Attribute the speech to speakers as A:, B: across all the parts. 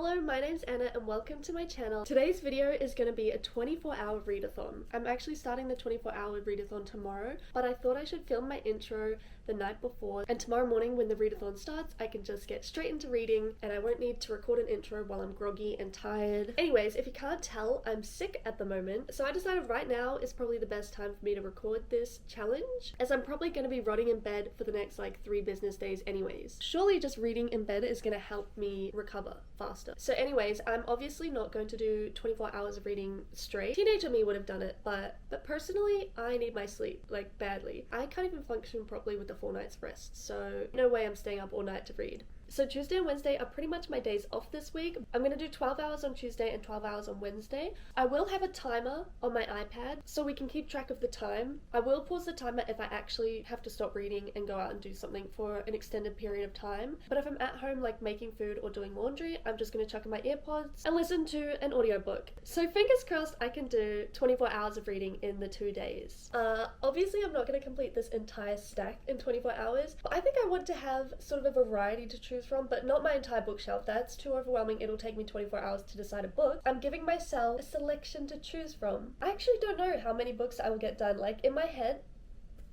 A: Hello, my name's Anna and welcome to my channel. Today's video is going to be a 24-hour readathon. I'm actually starting the 24-hour readathon tomorrow, but I thought I should film my intro the night before, and tomorrow morning when the readathon starts I can just get straight into reading and I won't need to record an intro while I'm groggy and tired. Anyways, if you can't tell, I'm sick at the moment, so I decided right now is probably the best time for me to record this challenge, as I'm probably going to be rotting in bed for the next like 3 business days anyways. Surely just reading in bed is going to help me recover faster. So anyways, I'm obviously not going to do 24 hours of reading straight. Teenager me would have done it, but personally I need my sleep, like badly. I can't even function properly with the 4 nights rest, so no way I'm staying up all night to read. So Tuesday and Wednesday are pretty much my days off this week. I'm going to do 12 hours on Tuesday and 12 hours on Wednesday. I will have a timer on my iPad so we can keep track of the time. I will pause the timer if I actually have to stop reading and go out and do something for an extended period of time. But if I'm at home like making food or doing laundry, I'm just going to chuck in my earpods and listen to an audiobook. So fingers crossed I can do 24 hours of reading in the 2 days. Obviously I'm not going to complete this entire stack in 24 hours, but I think I want to have sort of a variety to choose from, but not my entire bookshelf. That's too overwhelming. It'll take me 24 hours to decide a book. I'm giving myself a selection to choose from. I actually don't know how many books I will get done. Like in my head,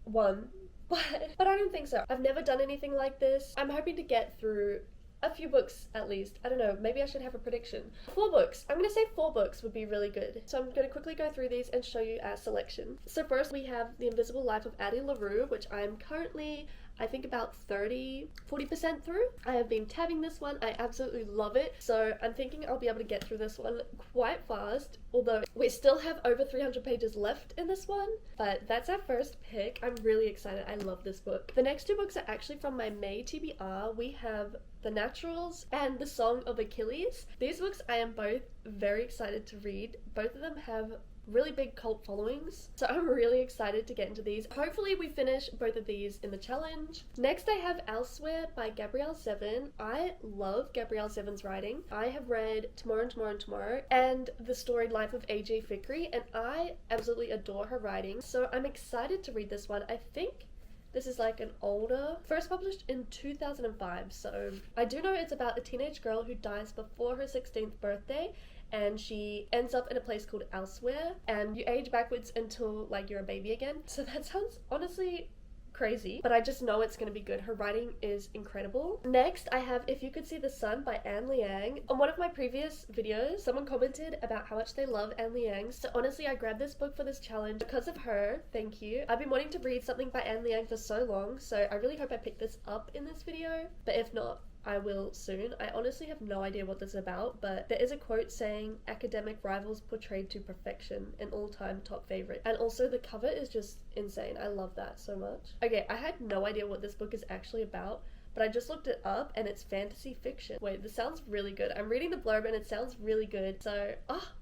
A: 1, but I don't think so. I've never done anything like this. I'm hoping to get through a few books at least. I don't know, maybe I should have a prediction. 4 books. I'm gonna say 4 books would be really good. So I'm gonna quickly go through these and show you our selection. So first we have The Invisible Life of Addie LaRue, which I'm currently, I think, about 40% through. I have been tabbing this one. I absolutely love it. So I'm thinking I'll be able to get through this one quite fast, although we still have over 300 pages left in this one, but that's our first pick. I'm really excited. I love this book. The next 2 books are actually from my May TBR. We have The Naturals and The Song of Achilles. These books I am both very excited to read. Both of them have really big cult followings, so I'm really excited to get into these. Hopefully we finish both of these in the challenge. Next I have Elsewhere by Gabrielle Zevin. I love Gabrielle Zevin's writing. I have read Tomorrow and Tomorrow and Tomorrow and The Storied Life of A.J. Fikry, and I absolutely adore her writing, so I'm excited to read this one. I think this is like an older, first published in 2005, so I do know it's about a teenage girl who dies before her 16th birthday, and she ends up in a place called Elsewhere, and you age backwards until like you're a baby again. So that sounds honestly crazy, but I just know it's going to be good. Her writing is incredible. Next I have If You Could See the Sun by Anne Liang. On one of my previous videos someone commented about how much they love Anne Liang, so honestly I grabbed this book for this challenge because of her. Thank you. I've been wanting to read something by Anne Liang for so long, so I really hope I pick this up in this video, but if not, I will soon. I honestly have no idea what this is about, but there is a quote saying academic rivals portrayed to perfection, an all-time top favorite, and also the cover is just insane. I love that so much. Okay, I had no idea what this book is actually about, but I just looked it up and it's fantasy fiction. Wait, this sounds really good. I'm reading the blurb and it sounds really good, so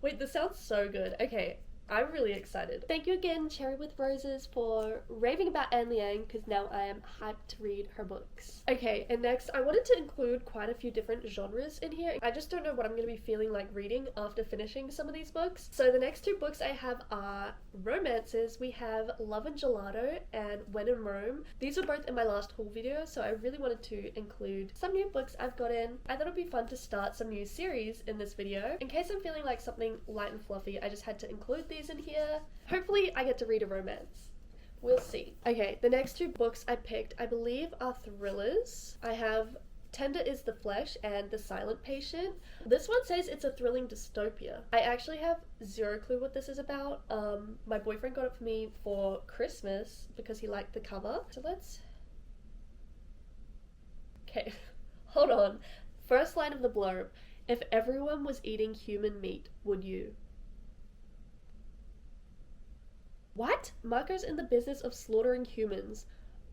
A: wait, this sounds so good. Okay, I'm really excited. Thank you again, Cherry with Roses, for raving about Anne Liang, because now I am hyped to read her books. Okay, and next I wanted to include quite a few different genres in here. I just don't know what I'm going to be feeling like reading after finishing some of these books. So the next 2 books I have are romances. We have Love and Gelato and When in Rome. These were both in my last haul video, so I really wanted to include some new books I've got in. I thought it'd be fun to start some new series in this video. In case I'm feeling like something light and fluffy, I just had to include these in here. Hopefully I get to read a romance. We'll see. Okay, the next 2 books I picked, I believe, are thrillers. I have Tender is the Flesh and The Silent Patient. This one says it's a thrilling dystopia. I actually have 0 clue what this is about. My boyfriend got it for me for Christmas because he liked the cover. So let's... Okay, hold on. First line of the blurb. If everyone was eating human meat, would you? What? Marco's in the business of slaughtering humans.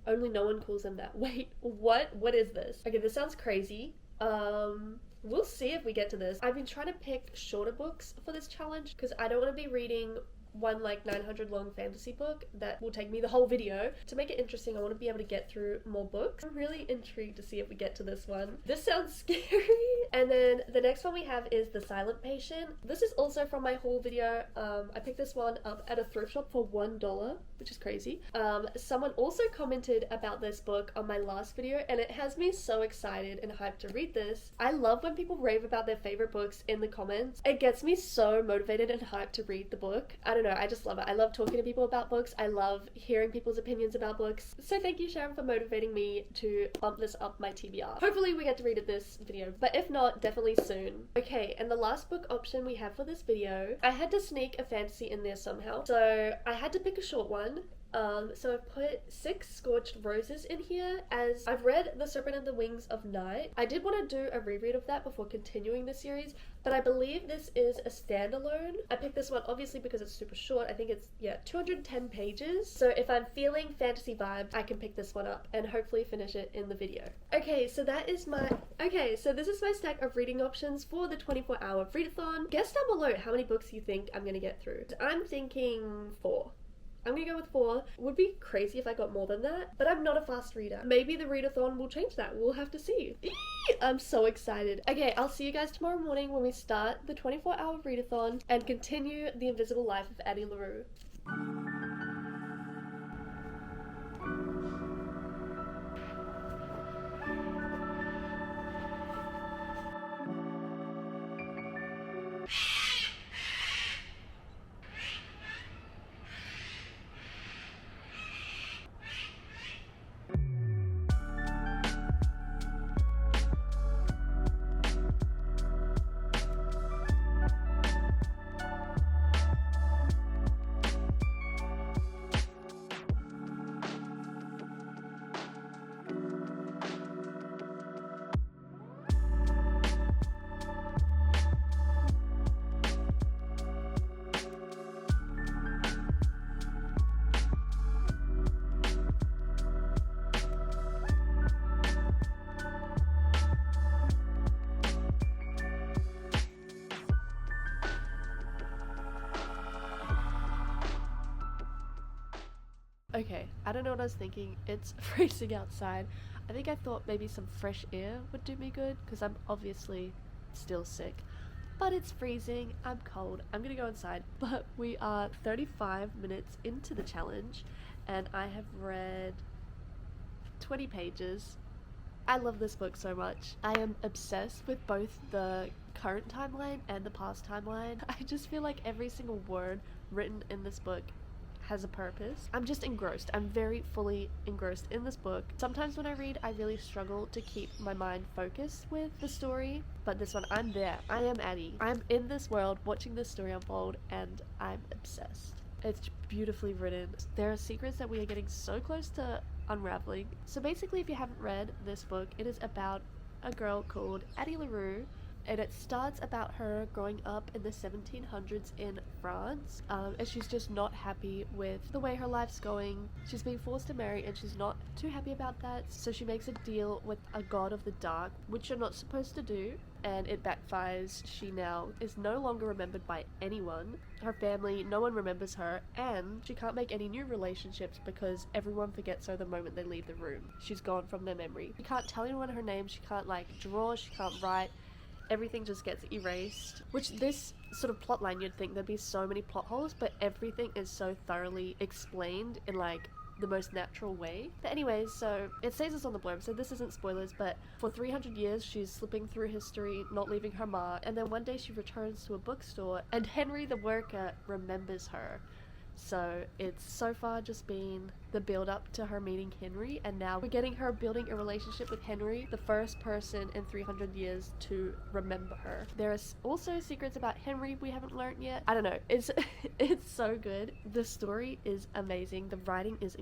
A: Only no one calls him that. Wait, what? What is this? Okay, this sounds crazy. We'll see if we get to this. I've been trying to pick shorter books for this challenge because I don't want to be reading one like 900 long fantasy book that will take me the whole video. To make it interesting, I want to be able to get through more books. I'm really intrigued to see if we get to this one. This sounds scary. And then the next one we have is The Silent Patient. This is also from my haul video. I picked this one up at a thrift shop for $1, which is crazy. Someone also commented about this book on my last video, and it has me so excited and hyped to read this. I love when people rave about their favorite books in the comments. It gets me so motivated and hyped to read the book. I don't know, I just love it. I love talking to people about books. I love hearing people's opinions about books. So thank you, Sharon, for motivating me to bump this up my TBR. Hopefully we get to read it this video, but if not, definitely soon. Okay, and the last book option we have for this video, I had to sneak a fantasy in there somehow, so I had to pick a short one. So I've put 6 Scorched Roses in here, as I've read The Serpent and the Wings of Night. I did want to do a reread of that before continuing the series, but I believe this is a standalone. I picked this one obviously because it's super short. I think it's, 210 pages. So if I'm feeling fantasy vibes, I can pick this one up and hopefully finish it in the video. Okay, so this is my stack of reading options for the 24-hour readathon. Guess down below how many books you think I'm gonna get through. I'm thinking 4. I'm gonna go with 4. Would be crazy if I got more than that, but I'm not a fast reader. Maybe the readathon will change that. We'll have to see. I'm so excited. Okay, I'll see you guys tomorrow morning when we start the 24-hour readathon and continue the invisible life of Addie LaRue. Okay, I don't know what I was thinking. It's freezing outside. I think I thought maybe some fresh air would do me good because I'm obviously still sick. But it's freezing, I'm cold, I'm gonna go inside. But we are 35 minutes into the challenge and I have read 20 pages. I love this book so much. I am obsessed with both the current timeline and the past timeline. I just feel like every single word written in this book has a purpose. I'm just engrossed. I'm very fully engrossed in this book. Sometimes when I read, I really struggle to keep my mind focused with the story, but this one, I'm there. I am Addie. I'm in this world watching this story unfold and I'm obsessed. It's beautifully written. There are secrets that we are getting so close to unraveling. So basically, if you haven't read this book, it is about a girl called Addie LaRue, and it starts about her growing up in the 1700s in France, and she's just not happy with the way her life's going. She's being forced to marry and she's not too happy about that, so she makes a deal with a god of the dark, which you're not supposed to do, and it backfires. She now is no longer remembered by anyone. Her family, no one remembers her, and she can't make any new relationships because everyone forgets her the moment they leave the room. She's gone from their memory. She can't tell anyone her name, she can't draw, she can't write. Everything just gets erased, which this sort of plot line, you'd think there'd be so many plot holes, but everything is so thoroughly explained in the most natural way. But anyways, so it says this on the blurb, so this isn't spoilers, but for 300 years she's slipping through history, not leaving her mark, and then one day she returns to a bookstore and Henry the worker remembers her. So it's so far just been the build up to her meeting Henry, and now we're getting her building a relationship with Henry, the first person in 300 years to remember her. There are also secrets about Henry we haven't learned yet. I don't know, it's so good. The story is amazing. The writing is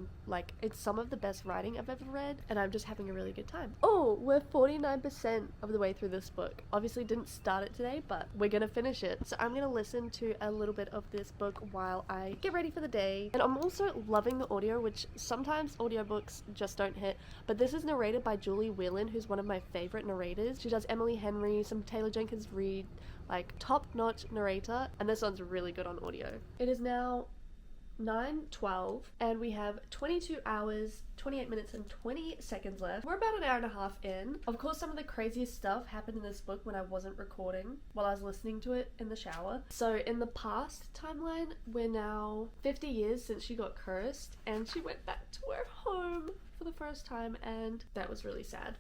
A: it's some of the best writing I've ever read, and I'm just having a really good time. Oh, we're 49% of the way through this book. Obviously didn't start it today, but we're gonna finish it. So I'm gonna listen to a little bit of this book while I get ready for the day. And I'm also loving the audio, which which sometimes audiobooks just don't hit, but this is narrated by Julie Whelan, who's one of my favorite narrators. She does Emily Henry, some Taylor Jenkins Reid, like top-notch narrator, and this one's really good on audio. It is now 9:12 and we have 22 hours 28 minutes and 20 seconds left. We're about an hour and a half in. Of course, some of the craziest stuff happened in this book when I wasn't recording, while I was listening to it in the shower. So in the past timeline, we're now 50 years since she got cursed and she went back to her home for the first time, and that was really sad.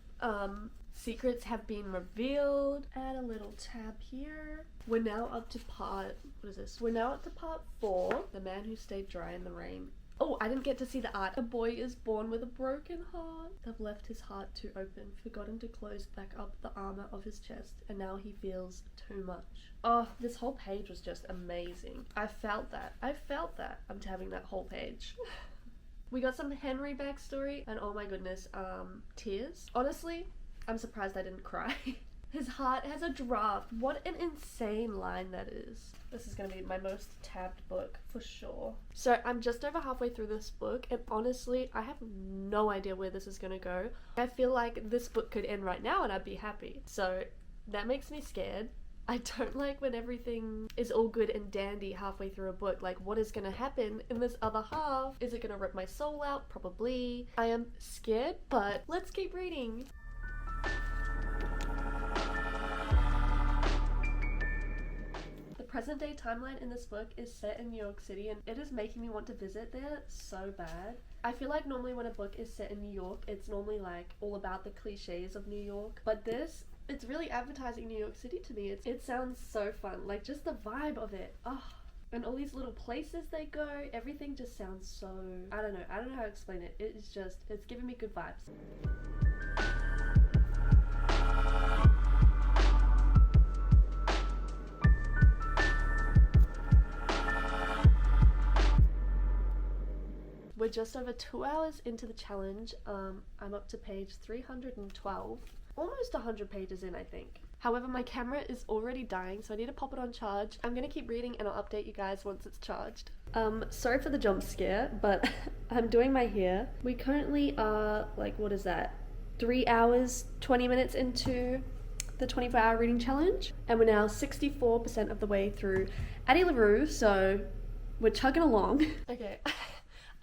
A: Secrets have been revealed. Add a little tab here. We're now up to part, what is this? We're now up to part 4, The Man Who Stayed Dry in the Rain. Oh, I didn't get to see the art. A boy is born with a broken heart. They've left his heart too open, forgotten to close back up the armor of his chest, and now he feels too much. Oh, this whole page was just amazing. I felt that. I'm having that whole page. We got some Henry backstory, and oh my goodness, tears. Honestly, I'm surprised I didn't cry. His heart has a draft. What an insane line that is. This is going to be my most tabbed book for sure. So I'm just over halfway through this book, and honestly, I have no idea where this is going to go. I feel like this book could end right now and I'd be happy. So that makes me scared. I don't like when everything is all good and dandy halfway through a book. Like, what is going to happen in this other half? Is it going to rip my soul out? Probably. I am scared, but let's keep reading. The present day timeline in this book is set in New York City, and it is making me want to visit there so bad. I feel like normally when a book is set in New York, it's normally like all about the cliches of New York, but this, it's really advertising New York City to me. It sounds so fun, like just the vibe of it. Oh, and all these little places they go, everything just sounds so, I don't know how to explain it. It's just, it's giving me good vibes. We're just over 2 hours into the challenge. I'm up to page 312. Almost 100 pages in, I think. However, my camera is already dying, so I need to pop it on charge. I'm gonna keep reading and I'll update you guys once it's charged. Sorry for the jump scare, but I'm doing my hair. We currently are, like, what is that? 3 hours, 20 minutes into the 24-hour reading challenge. And we're now 64% of the way through Addie LaRue, so we're chugging along. Okay.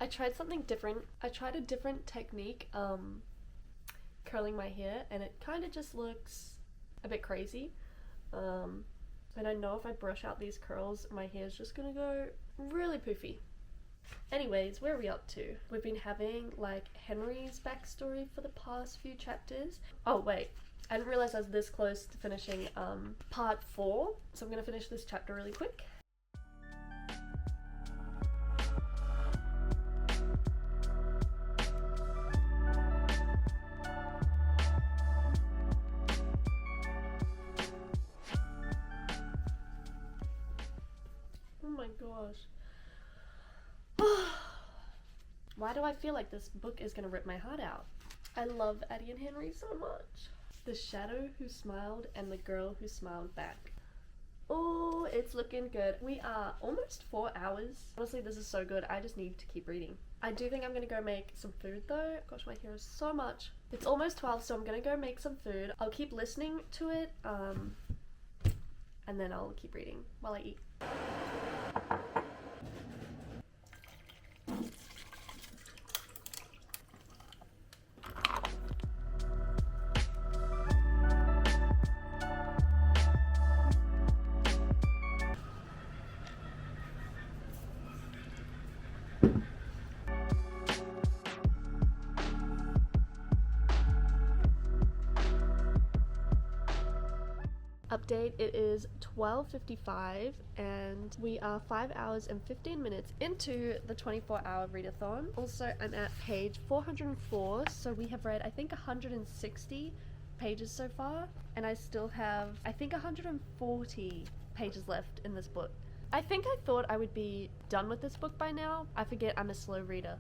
A: I tried something different. I tried a different technique, curling my hair, and it kind of just looks a bit crazy. And I know if I brush out these curls, my hair's just gonna go really poofy. Anyways, where are we up to? We've been having like Henry's backstory for the past few chapters. Oh wait, I didn't realize I was this close to finishing part 4, so I'm gonna finish this chapter really quick. Gosh. Why do I feel like this book is gonna rip my heart out? I love Addie and Henry so much. The shadow who smiled and the girl who smiled back. Oh, it's looking good. We are almost 4 hours. Honestly, this is so good. I just need to keep reading. I do think I'm gonna go make some food though. Gosh, my hair is so much. It's almost 12, so I'm gonna go make some food. I'll keep listening to it, and then I'll keep reading while I eat. Update, it is 12:55 and we are 5 hours and 15 minutes into the 24-hour readathon. Also, I'm at page 404, so we have read I think 160 pages so far, and I still have I think 140 pages left in this book. I think I thought I would be done with this book by now. I forget I'm a slow reader.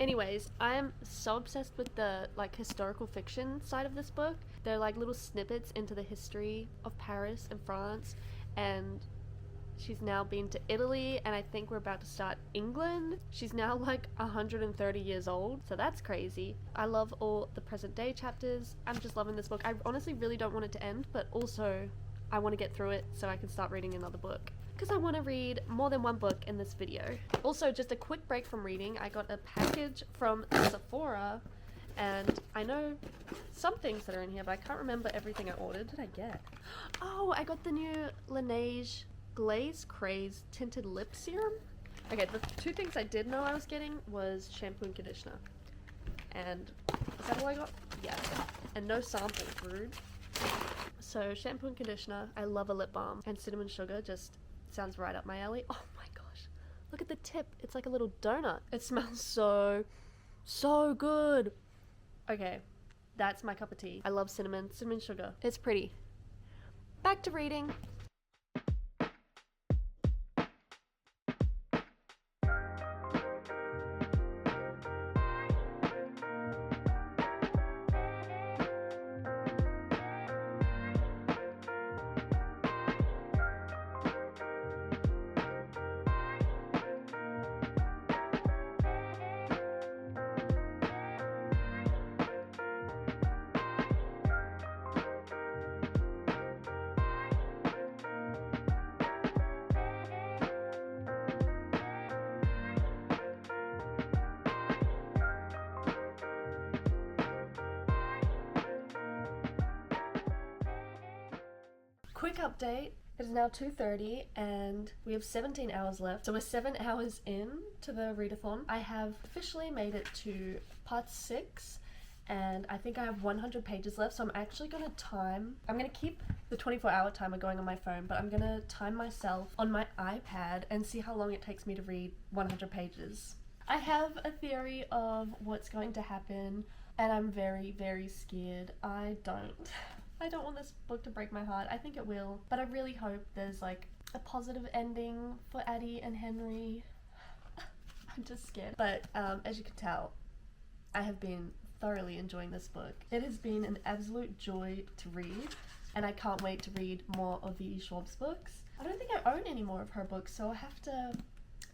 A: Anyways, I am so obsessed with the like historical fiction side of this book. They're like little snippets into the history of Paris and France, and She's now been to Italy, and I think we're about to start England. She's now like 130 years old, so that's crazy. I love all the present day chapters. I'm just loving this book. I honestly really don't want it to end, but also I want to get through it so I can start reading another book, because I want to read more than one book in this video. Also, just a quick break from reading, I got a package from Sephora, and I know some things that are in here, but I can't remember everything I ordered. What did I get? Oh, I got the new Laneige Glaze Craze Tinted Lip Serum. Okay, the two things I did know I was getting was shampoo and conditioner. And is that all I got? Yeah. And no sample, rude. So shampoo and conditioner, I love a lip balm, and cinnamon sugar just sounds right up my alley. Oh my gosh, look at the tip, it's like a little donut. It smells so good. Okay, that's my cup of tea. I love cinnamon sugar. It's pretty. Back to reading. Quick update, it is now 2:30 and we have 17 hours left, so we're 7 hours in to the readathon. I have officially made it to part 6 and I think I have 100 pages left, so I'm actually going to keep the 24-hour timer going on my phone, but I'm going to time myself on my iPad and see how long it takes me to read 100 pages. I have a theory of what's going to happen and I'm very scared. I don't want this book to break my heart. I think it will, but I really hope there's like a positive ending for Addie and Henry. I'm just scared. But as you can tell, I have been thoroughly enjoying this book. It has been an absolute joy to read, and I can't wait to read more of V.E. Schwab's books. I don't think I own any more of her books, so I have to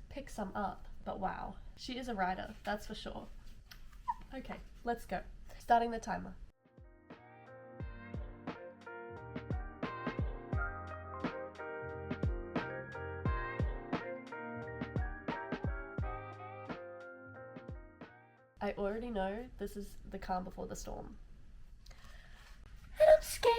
A: pick some up. But wow, she is a writer, that's for sure. Okay, let's go. Starting the timer. I already know this is the calm before the storm. And I'm scared!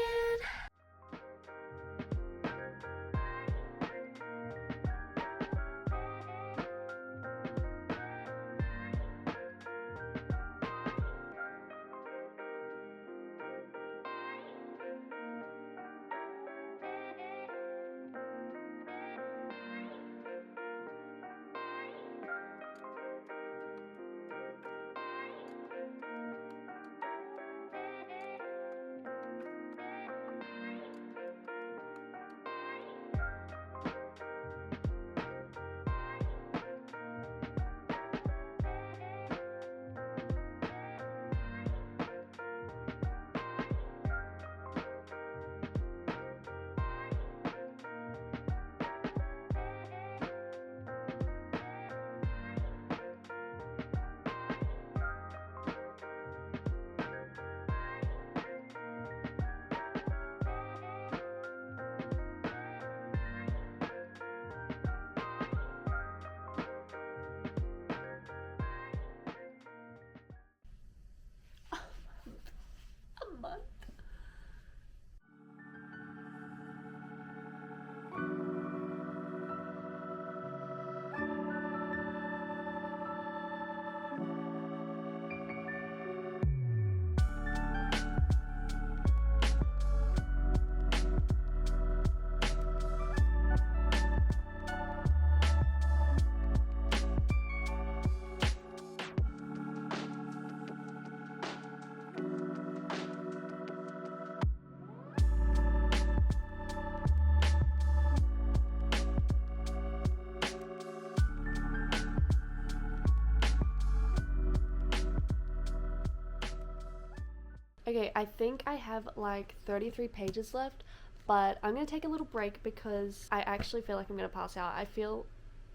A: Okay, I think I have like 33 pages left, but I'm gonna take a little break because I actually feel like I'm gonna pass out. I feel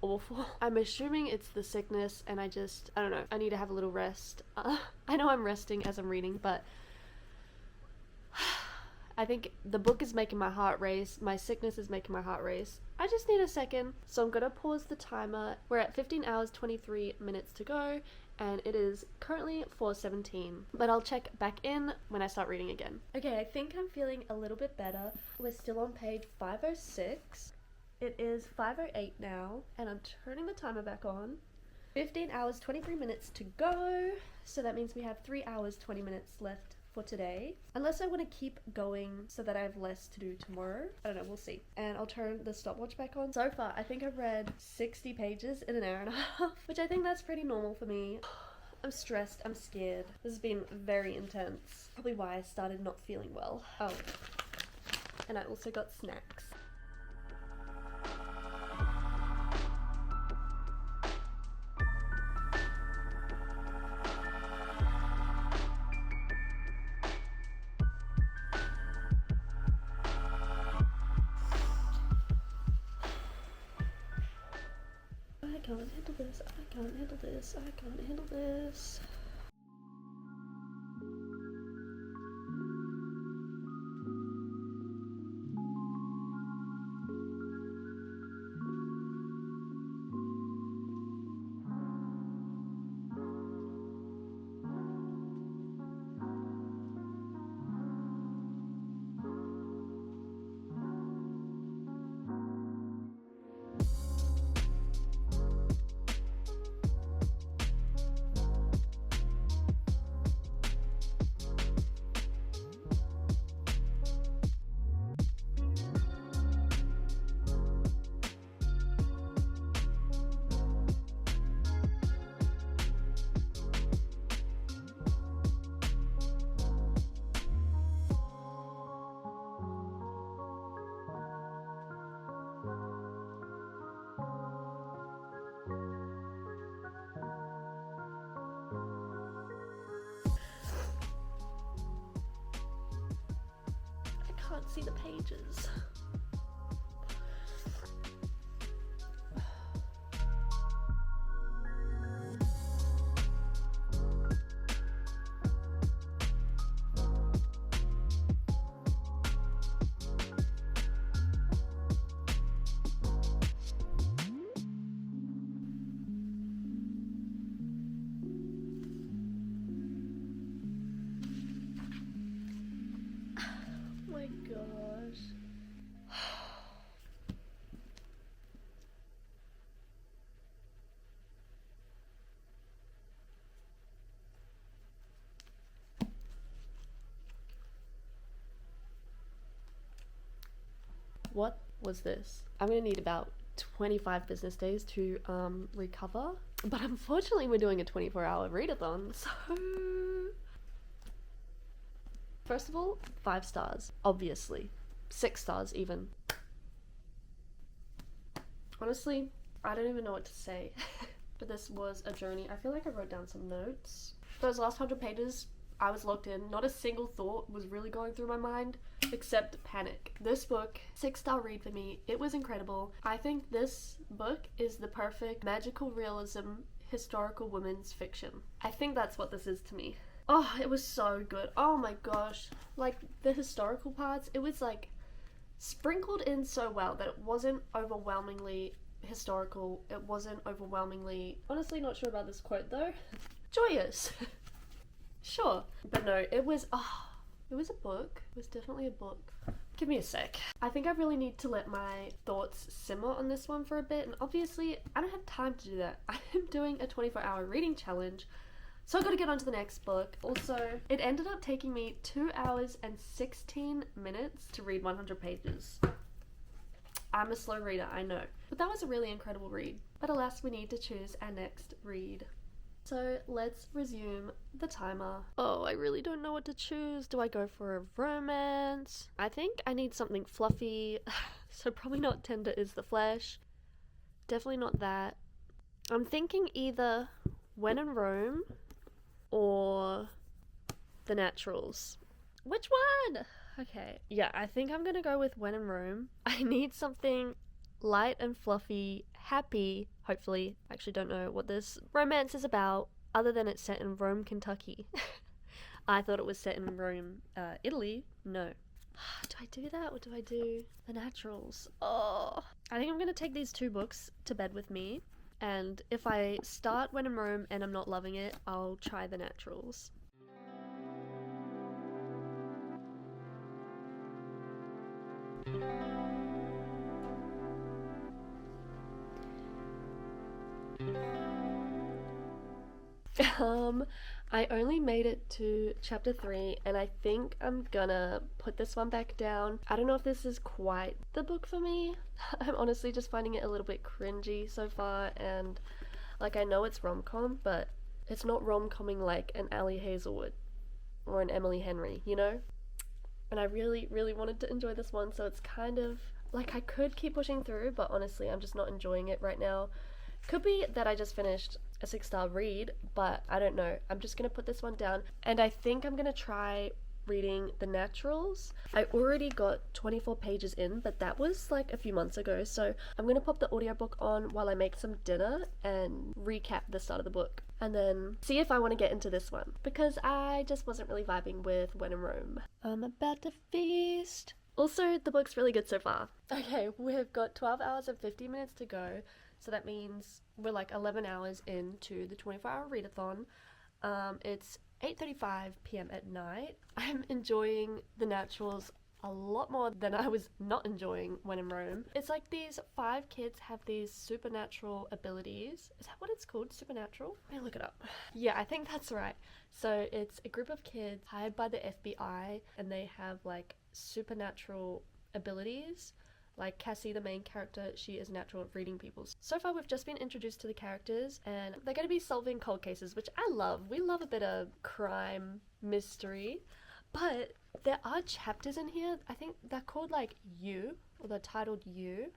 A: awful. I'm assuming it's the sickness and I don't know, I need to have a little rest. I know I'm resting as I'm reading, but I think the book is making my heart race. My sickness is making my heart race. I just need a second. So I'm gonna pause the timer. We're at 15 hours 23 minutes to go and it is currently 4:17, but I'll check back in when I start reading again. Okay, I think I'm feeling a little bit better. We're still on page 506. It is 5:08 now and I'm turning the timer back on. 15 hours 23 minutes to go, so that means we have 3 hours 20 minutes left for today, unless I want to keep going so that I have less to do tomorrow. I don't know, we'll see. And I'll turn the stopwatch back on. So far I think I've read 60 pages in an hour and a half, which I think that's pretty normal for me. I'm stressed, I'm scared. This has been very intense. Probably why I started not feeling well. Oh, and I also got snacks. I can't handle this, I can't handle this, I can't handle this. I can't see the pages. Oh my gosh. What was this? I'm gonna need about 25 business days to recover, but unfortunately we're doing a 24-hour readathon, so first of all, 5 stars, obviously. 6 stars even. Honestly, I don't even know what to say. But this was a journey. I feel like I wrote down some notes. Those last 100 pages, I was locked in. Not a single thought was really going through my mind, except panic. This book, 6-star read for me. It was incredible. I think this book is the perfect magical realism historical women's fiction. I think that's what this is to me. Oh, it was so good. Oh my gosh. Like, the historical parts, it was like sprinkled in so well that it wasn't overwhelmingly historical. It wasn't overwhelmingly, honestly not sure about this quote though, joyous. Sure. But no, it was a book. It was definitely a book. Give me a sec. I think I really need to let my thoughts simmer on this one for a bit, and obviously I don't have time to do that. I'm doing a 24-hour reading challenge, so I gotta get on to the next book. Also, it ended up taking me 2 hours and 16 minutes to read 100 pages. I'm a slow reader, I know. But that was a really incredible read. But alas, we need to choose our next read. So let's resume the timer. Oh, I really don't know what to choose. Do I go for a romance? I think I need something fluffy, so probably not Tender is the Flesh. Definitely not that. I'm thinking either When in Rome or The Naturals. Which one? Okay, yeah, I think I'm gonna go with When in Rome. I need something light and fluffy, happy, hopefully. I actually don't know what this romance is about, other than it's set in Rome, Kentucky. I thought it was set in Rome, Italy. No. Do I do that or do I do The Naturals? Oh, I think I'm gonna take these 2 books to bed with me, and if I start When in Rome and I'm not loving it, I'll try The Naturals. I only made it to chapter 3 and I think I'm gonna put this one back down. I don't know if this is quite the book for me. I'm honestly just finding it a little bit cringy so far, and like I know it's rom-com, but it's not rom-comming like an Allie Hazelwood or an Emily Henry, you know? And I really, really wanted to enjoy this one, so it's kind of like I could keep pushing through, but honestly I'm just not enjoying it right now. Could be that I just finished a 6-star read, but I don't know. I'm just gonna put this one down, and I think I'm gonna try reading The Naturals. I already got 24 pages in, but that was like a few months ago, so I'm gonna pop the audiobook on while I make some dinner and recap the start of the book, and then see if I want to get into this one, because I just wasn't really vibing with When in Rome. I'm about to feast. Also, the book's really good so far. Okay, we've got 12 hours and 50 minutes to go, so that means we're like 11 hours into the 24-hour readathon. It's 8:35 p.m. at night. I'm enjoying The Naturals a lot more than I was not enjoying When in Rome. It's like these 5 kids have these supernatural abilities. Is that what it's called? Supernatural? Let me look it up. Yeah, I think that's right. So it's a group of kids hired by the FBI, and they have like supernatural abilities. Like Cassie, the main character, she is natural at reading people. So far we've just been introduced to the characters, and they're going to be solving cold cases, which I love. We love a bit of crime, mystery, but there are chapters in here. I think they're called like You, or they're titled You.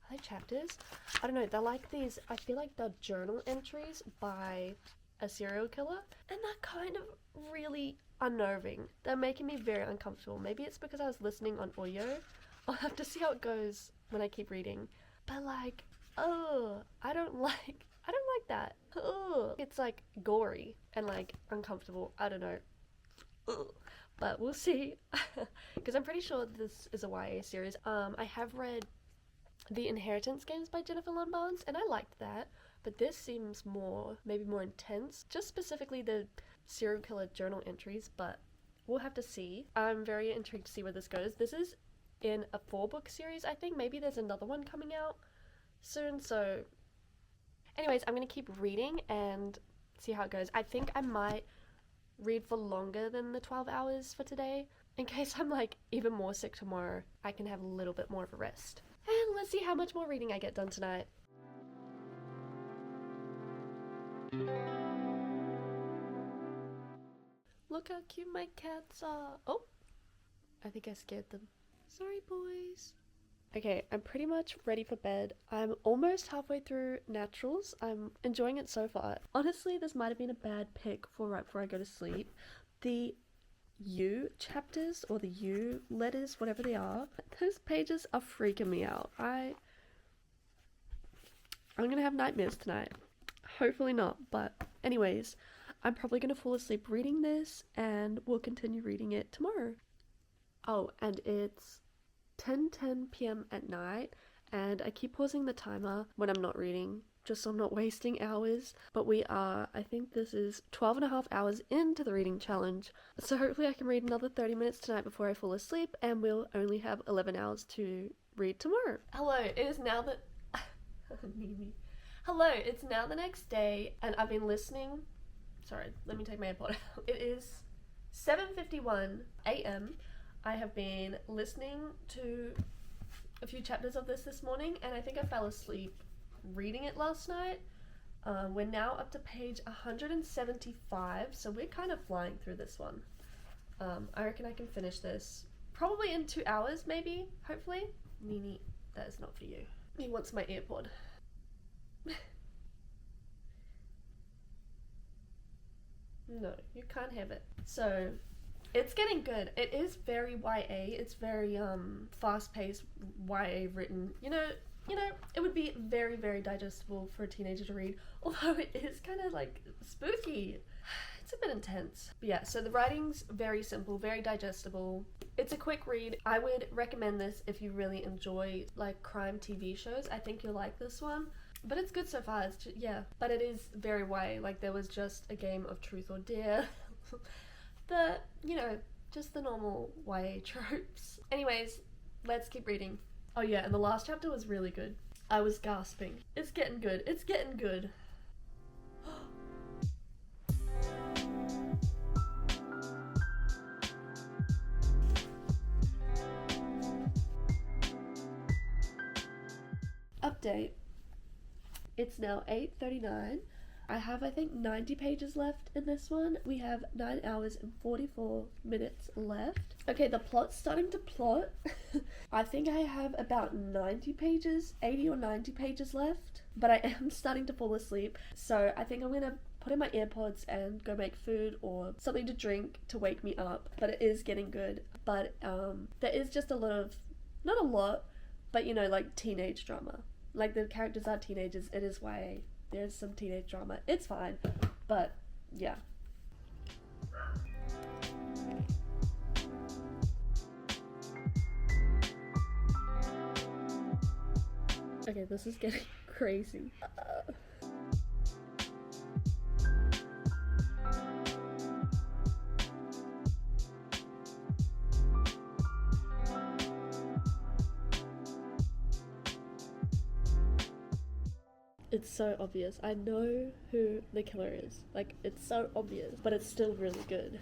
A: Are they chapters? I don't know, they're like these, I feel like they're journal entries by a serial killer, and they're kind of really unnerving. They're making me very uncomfortable. Maybe it's because I was listening on audio. I'll have to see how it goes when I keep reading. But like, I don't like that. It's like gory and like uncomfortable. I don't know. But we'll see. Because I'm pretty sure this is a YA series. I have read The Inheritance Games by Jennifer Lynn Barnes, and I liked that. But this seems maybe more intense. Just specifically the serial killer journal entries, but we'll have to see. I'm very intrigued to see where this goes. This is in a 4-book series, I think. Maybe there's another one coming out soon, so anyways, I'm gonna keep reading and see how it goes. I think I might read for longer than the 12 hours for today, in case I'm like even more sick tomorrow. I can have a little bit more of a rest, and let's see how much more reading I get done tonight. Look how cute my cats are. Oh, I think I scared them. Sorry, boys. Okay, I'm pretty much ready for bed. I'm almost halfway through Naturals. I'm enjoying it so far. Honestly, this might have been a bad pick for right before I go to sleep. The U chapters, or the U letters, whatever they are, those pages are freaking me out. I'm gonna have nightmares tonight. Hopefully not, but anyways, I'm probably gonna fall asleep reading this, and we'll continue reading it tomorrow. Oh, and it's 10:10 p.m. at night, and I keep pausing the timer when I'm not reading, just so I'm not wasting hours. But we are, I think this is 12 and a half hours into the reading challenge, so hopefully I can read another 30 minutes tonight before I fall asleep, and we'll only have 11 hours to read tomorrow. Hello, it is now the... Hello, it's now the next day, and I've been listening... Sorry, let me take my AirPod out. It is 7:51 a.m. I have been listening to a few chapters of this morning, and I think I fell asleep reading it last night. We're now up to page 175, so we're kind of flying through this one. I reckon I can finish this probably in 2 hours, maybe, hopefully. Nini, that is not for you. He wants my AirPod. No, you can't have it. So, It's getting good. It is very YA. It's very fast-paced YA written. You know, it would be very, very digestible for a teenager to read, although it is kind of like spooky. It's a bit intense. But yeah, so the writing's very simple, very digestible. It's a quick read. I would recommend this if you really enjoy like crime TV shows. I think you'll like this one. But it's good so far. It's just, yeah, but it is very YA. Like there was just a game of truth or dare. Just the normal YA tropes. Anyways, let's keep reading. Oh yeah, and the last chapter was really good. I was gasping. It's getting good. It's getting good. Update. It's now 8:39. I have, I think, 90 pages left in this one. We have 9 hours and 44 minutes left. Okay, the plot's starting to plot. I think I have about 90 pages, 80 or 90 pages left, but I am starting to fall asleep. So I think I'm gonna put in my AirPods and go make food or something to drink to wake me up. But it is getting good. But there is just a lot of, not a lot, but like teenage drama. Like the characters are teenagers. It is YA. There's some teenage drama. It's fine, but yeah. Okay, this is getting crazy. It's so obvious. I know who the killer is. Like, it's so obvious, but it's still really good.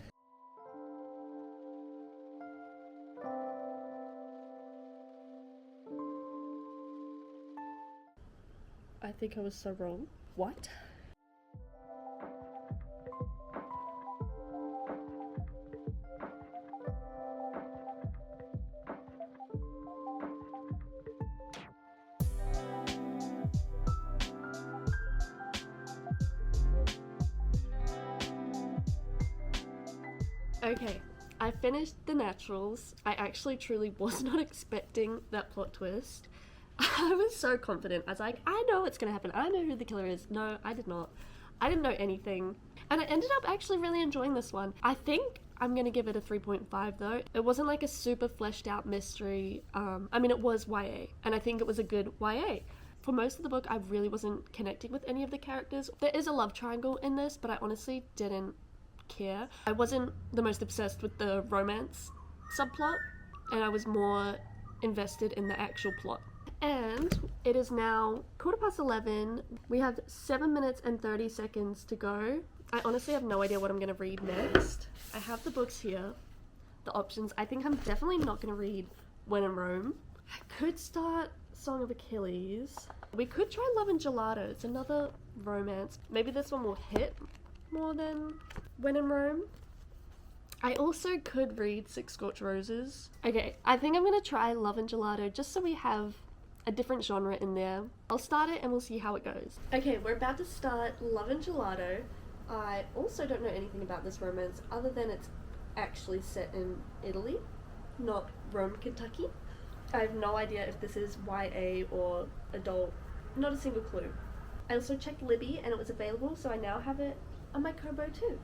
A: I think I was so wrong. What? Okay, I finished The Naturals. I actually truly was not expecting that plot twist. I was so confident. I was like, I know what's gonna happen. I know who the killer is. No, I did not. I didn't know anything. And I ended up actually really enjoying this one. I think I'm gonna give it a 3.5 though. It wasn't like a super fleshed out mystery. I mean, it was YA, and I think it was a good YA. For most of the book, I really wasn't connecting with any of the characters. There is a love triangle in this, but I honestly didn't care. I wasn't the most obsessed with the romance subplot, and I was more invested in the actual plot. And it is now 11:15. We have 7 minutes and 30 seconds to go. I honestly have no idea what I'm going to read next. I have the books here, the options. I think I'm definitely not going to read When in Rome. I could start Song of Achilles. We could try Love and Gelato. It's another romance. Maybe this one will hit more than When in Rome. I also could read Six Scorched Roses. Okay, I think I'm going to try Love and Gelato just so we have a different genre in there. I'll start it and we'll see how it goes. Okay, we're about to start Love and Gelato. I also don't know anything about this romance other than it's actually set in Italy, not Rome, Kentucky. I have no idea if this is YA or adult. Not a single clue. I also checked Libby and it was available, so I now have it on my Kobo too.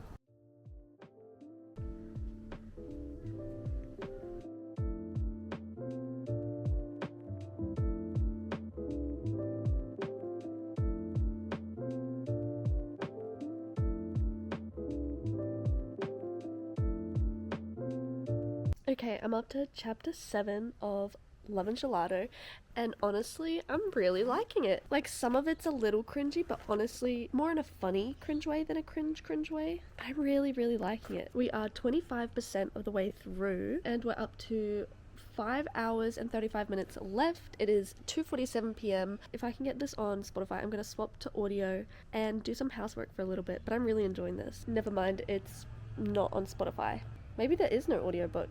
A: Okay, I'm up to chapter 7 of Love and Gelato, and honestly, I'm really liking it. Like, some of it's a little cringy, but honestly, more in a funny cringe way than a cringe way. I'm really liking it. We are 25% of the way through, and we're up to 5 hours and 35 minutes left. It is 2:47 p.m. If I can get this on Spotify, I'm going to swap to audio and do some housework for a little bit, but I'm really enjoying this. Never mind, it's not on Spotify. Maybe there is no audiobook.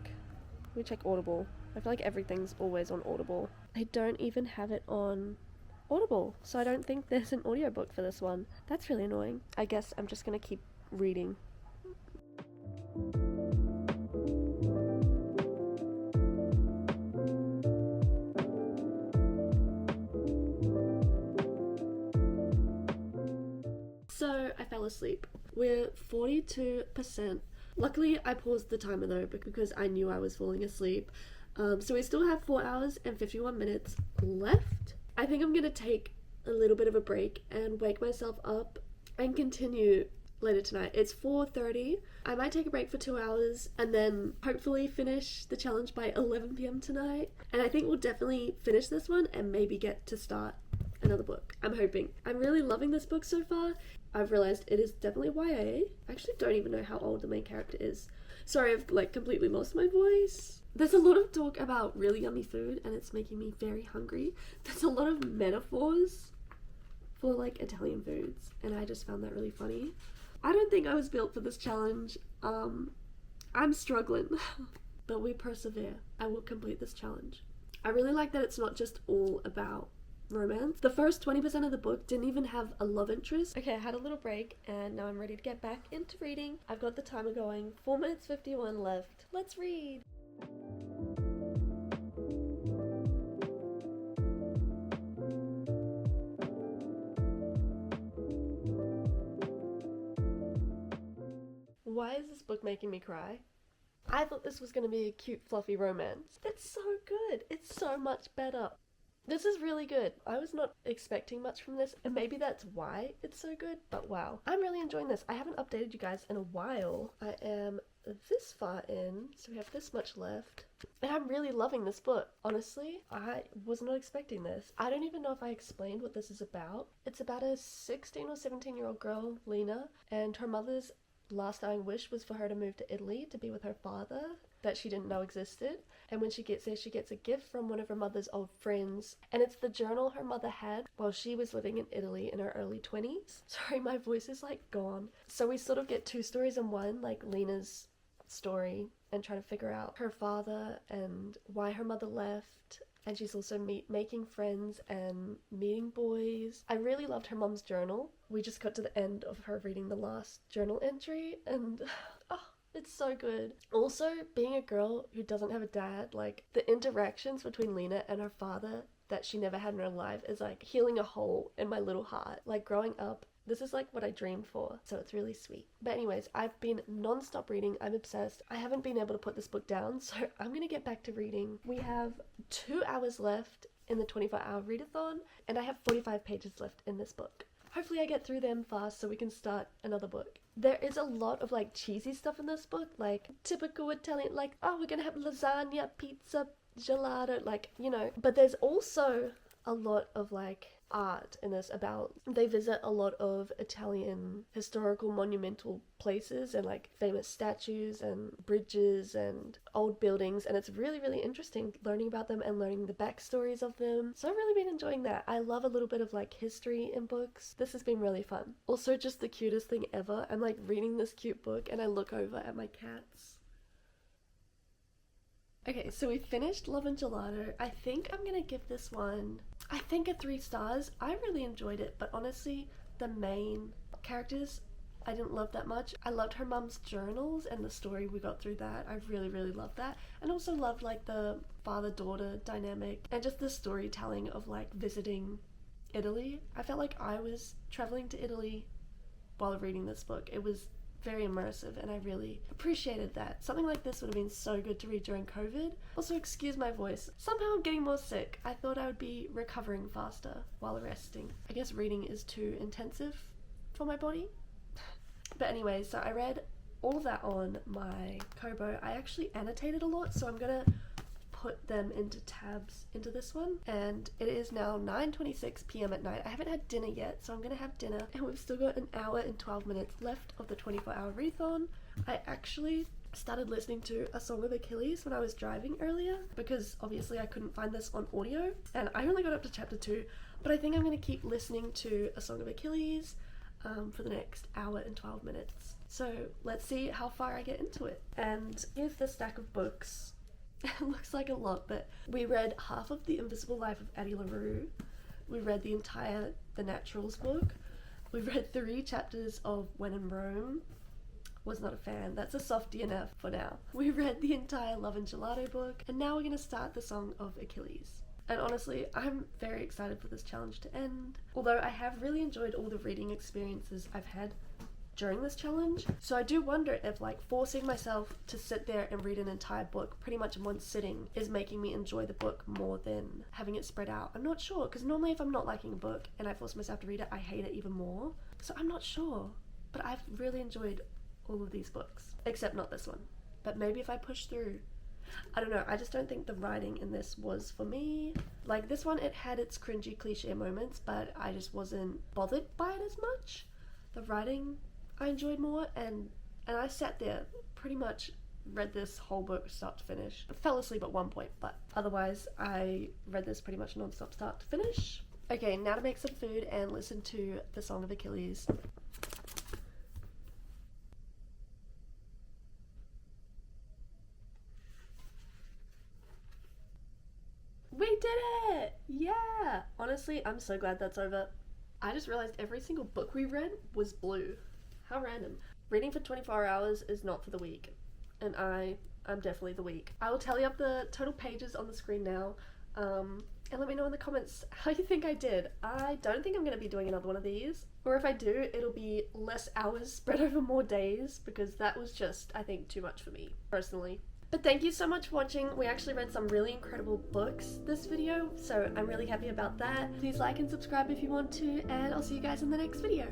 A: Let me check Audible. I feel like everything's always on Audible. I don't even have it on Audible, so I don't think there's an audiobook for this one. That's really annoying. I guess I'm just gonna keep reading. asleep. We're 42%. Luckily, I paused the timer though because I knew I was falling asleep. So we still have 4 hours and 51 minutes left. I think I'm gonna take a little bit of a break and wake myself up and continue later tonight. It's 4:30. I might take a break for 2 hours and then hopefully finish the challenge by 11 p.m. tonight. And I think we'll definitely finish this one and maybe get to start another book. I'm hoping. I'm really loving this book so far. I've realized it is definitely YA. I actually don't even know how old the main character is. Sorry, I've like completely lost my voice. There's a lot of talk about really yummy food and it's making me very hungry. There's a lot of metaphors for like Italian foods and I just found that really funny. I don't think I was built for this challenge. I'm struggling, but we persevere. I will complete this challenge. I really like that it's not just all about romance. The first 20% of the book didn't even have a love interest. Okay, I had a little break and now I'm ready to get back into reading. I've got the timer going. 4 minutes 51 left. Let's read. Why is this book making me cry? I thought this was going to be a cute fluffy romance. It's so good. It's so much better. This is really good. I was not expecting much from this, and maybe that's why it's so good, but wow. I'm really enjoying this. I haven't updated you guys in a while. I am this far in, so we have this much left. And I'm really loving this book. Honestly, I was not expecting this. I don't even know if I explained what this is about. It's about a 16 or 17-year-old girl, Lena, and her mother's last dying wish was for her to move to Italy to be with her father that she didn't know existed. And when she gets there, she gets a gift from one of her mother's old friends. And it's the journal her mother had while she was living in Italy in her early 20s. Sorry, my voice is like gone. So we sort of get two stories in one, like Lena's story and trying to figure out her father and why her mother left. And she's also making friends and meeting boys. I really loved her mom's journal. We just got to the end of her reading the last journal entry and it's so good. Also, being a girl who doesn't have a dad, like the interactions between Lena and her father that she never had in her life is like healing a hole in my little heart. Like growing up, this is like what I dreamed for, so it's really sweet. But anyways, I've been non-stop reading. I'm obsessed. I haven't been able to put this book down, so I'm gonna get back to reading. We have 2 hours left in the 24-hour readathon, and I have 45 pages left in this book. Hopefully I get through them fast so we can start another book. There is a lot of like cheesy stuff in this book, like typical Italian, like, oh, we're gonna have lasagna, pizza, gelato, like, you know. But there's also a lot of like art in this about, they visit a lot of Italian historical monumental places and like famous statues and bridges and old buildings, and it's really, really interesting learning about them and learning the backstories of them. So I've really been enjoying that. I love a little bit of like history in books. This has been really fun. Also just the cutest thing ever. I'm like reading this cute book and I look over at my cats. Okay, so we finished Love and Gelato. I think I'm gonna give this one, I think, a 3 stars. I really enjoyed it, but honestly, the main characters, I didn't love that much. I loved her mum's journals and the story we got through that. I really, really loved that. And also loved like the father-daughter dynamic and just the storytelling of like visiting Italy. I felt like I was traveling to Italy while reading this book. It was very immersive and I really appreciated that. Something like this would have been so good to read during COVID. Also, excuse my voice. Somehow I'm getting more sick. I thought I would be recovering faster while resting. I guess reading is too intensive for my body. But anyway, so I read all of that on my Kobo. I actually annotated a lot, so I'm gonna put them into tabs into this one. And it is now 9:26 p.m. at night. I haven't had dinner yet, so I'm gonna have dinner, and we've still got 1 hour and 12 minutes left of the 24-hour readathon. I actually started listening to A Song of Achilles when I was driving earlier because obviously I couldn't find this on audio, and I only got up to chapter 2, but I think I'm gonna keep listening to A Song of Achilles for the next hour and 12 minutes. So let's see how far I get into it. And here's the stack of books. It looks like a lot, but we read half of The Invisible Life of Addie LaRue. We read the entire The Naturals book. We read 3 chapters of When in Rome. Was not a fan. That's a soft DNF for now. We read the entire Love and Gelato book, and now we're going to start The Song of Achilles. And honestly, I'm very excited for this challenge to end. Although I have really enjoyed all the reading experiences I've had during this challenge. So I do wonder if like forcing myself to sit there and read an entire book pretty much in one sitting is making me enjoy the book more than having it spread out. I'm not sure, because normally if I'm not liking a book and I force myself to read it, I hate it even more. So I'm not sure, but I've really enjoyed all of these books, except not this one. But maybe if I push through, I don't know, I just don't think the writing in this was for me. Like this one, it had its cringy cliche moments, but I just wasn't bothered by it as much. The writing I enjoyed more, and I sat there pretty much read this whole book start to finish. I fell asleep at one point, but otherwise I read this pretty much non-stop start to finish. Okay, now to make some food and listen to the Song of Achilles. We did it! Yeah! Honestly, I'm so glad that's over. I just realized every single book we read was blue. How random. Reading for 24 hours is not for the weak. And I'm definitely the weak. I will tally up the total pages on the screen now. And let me know in the comments how you think I did. I don't think I'm going to be doing another one of these. Or if I do, it'll be less hours spread over more days, because that was just, I think, too much for me, personally. But thank you so much for watching. We actually read some really incredible books this video, so I'm really happy about that. Please like and subscribe if you want to, and I'll see you guys in the next video.